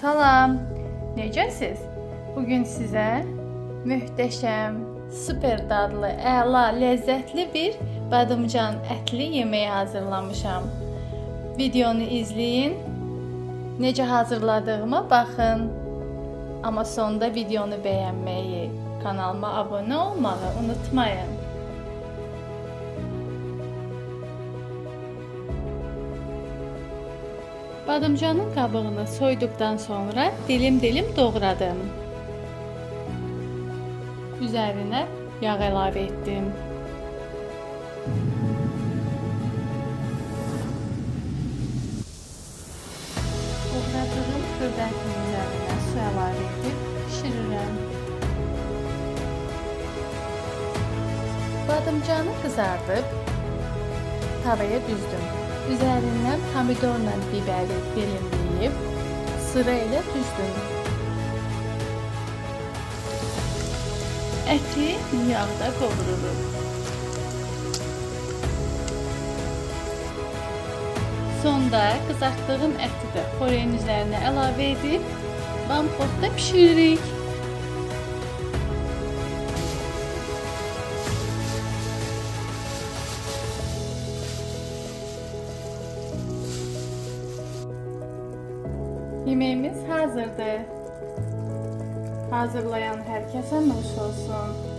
Salam, necəsiz? Bugün sizə möhtəşəm, super dadlı, əla, ləzzətli bir badımcan ətli yeməyi hazırlamışam. Videonu izləyin, necə hazırladığıma baxın. Amma sonda videonu bəyənməyi, kanalıma abunə olmağı unutmayın. Badımcanın qabığını soyduqdan sonra dilim-dilim doğradım. Üzərinə yağ əlavə etdim. Doğradığım xırdakin üzərinə su əlavə edib pişirirəm. Badımcanı qızardıb tavaya düzdüm. Üzərindən pomidorla bibəri dilimləyib sıra ilə düzdüm. Əti yağda qovurulub. Sonda qızartdığım əti də xörəyin üzərinə əlavə edib bamxodda pişiririk. Yemeğimiz hazırdır. Hazırlayan herkese nuş olsun.